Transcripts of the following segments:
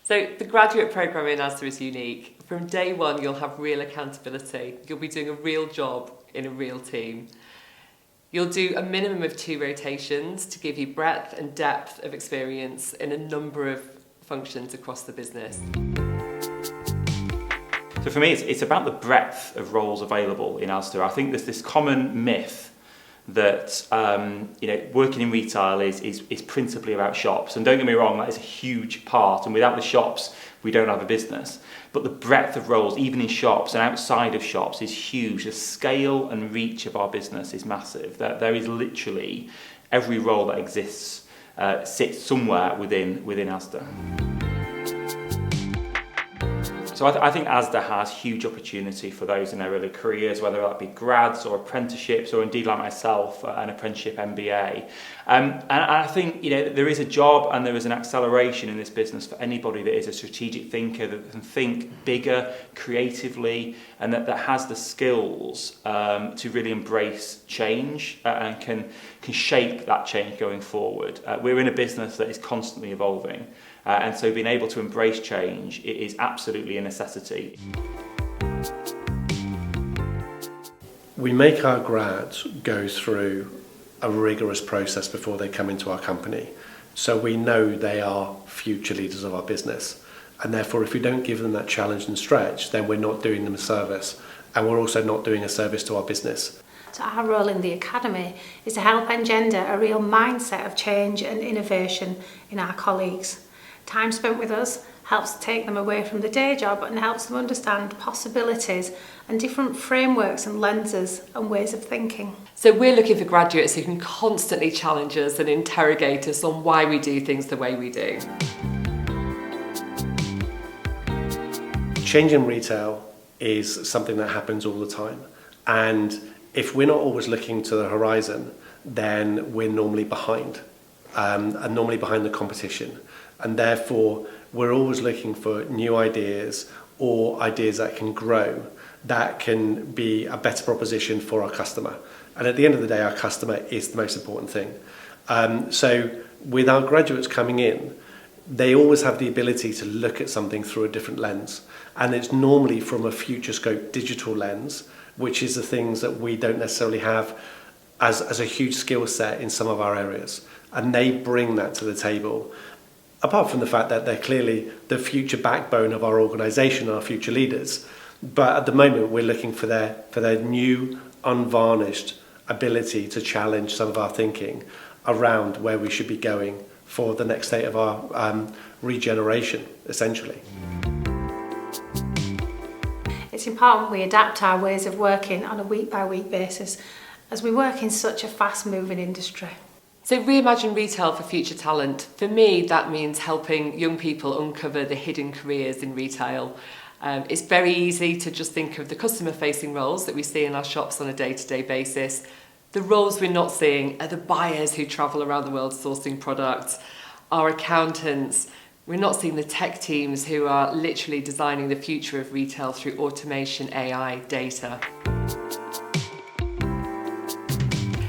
So the graduate programme in Asda is unique. From day one, you'll have real accountability. You'll be doing a real job in a real team. You'll do a minimum of 2 rotations to give you breadth and depth of experience in a number of functions across the business. So for me, it's about the breadth of roles available in Asda. I think there's this common myth that working in retail is principally about shops. And don't get me wrong, that is a huge part. And without the shops, we don't have a business. But the breadth of roles, even in shops and outside of shops, is huge. The scale and reach of our business is massive. There is literally every role that exists sits somewhere within Asda. So I think Asda has huge opportunity for those in their early careers, whether that be grads or apprenticeships, or indeed like myself, an apprenticeship MBA. And I think there is a job and there is an acceleration in this business for anybody that is a strategic thinker, that can think bigger, creatively, and that has the skills to really embrace change and can shape that change going forward. We're in a business that is constantly evolving. And so being able to embrace change is absolutely a necessity. We make our grads go through a rigorous process before they come into our company. So we know they are future leaders of our business. And therefore, if we don't give them that challenge and stretch, then we're not doing them a service. And we're also not doing a service to our business. So our role in the Academy is to help engender a real mindset of change and innovation in our colleagues. Time spent with us helps take them away from the day job and helps them understand possibilities and different frameworks and lenses and ways of thinking. So we're looking for graduates who can constantly challenge us and interrogate us on why we do things the way we do. Change in retail is something that happens all the time. And if we're not always looking to the horizon, then we're normally behind, and normally behind the competition. And therefore, we're always looking for new ideas or ideas that can grow, that can be a better proposition for our customer. And at the end of the day, our customer is the most important thing. So with our graduates coming in, they always have the ability to look at something through a different lens. And it's normally from a future scope digital lens, which is the things that we don't necessarily have as a huge skill set in some of our areas. And they bring that to the table. Apart from the fact that they're clearly the future backbone of our organisation, our future leaders. But at the moment, we're looking for their new, unvarnished ability to challenge some of our thinking around where we should be going for the next state of our regeneration, essentially. It's important we adapt our ways of working on a week-by-week basis as we work in such a fast-moving industry. So Reimagine Retail for future talent. For me, that means helping young people uncover the hidden careers in retail. It's very easy to just think of the customer-facing roles that we see in our shops on a day-to-day basis. The roles we're not seeing are the buyers who travel around the world sourcing products, our accountants. We're not seeing the tech teams who are literally designing the future of retail through automation, AI, data.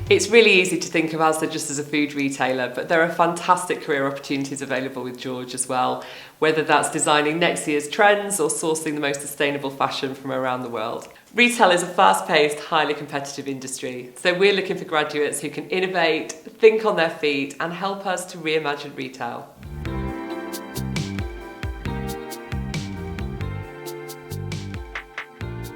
It's really easy to think of Asda just as a food retailer, but there are fantastic career opportunities available with George as well, whether that's designing next year's trends or sourcing the most sustainable fashion from around the world. Retail is a fast-paced, highly competitive industry, so we're looking for graduates who can innovate, think on their feet, and help us to reimagine retail.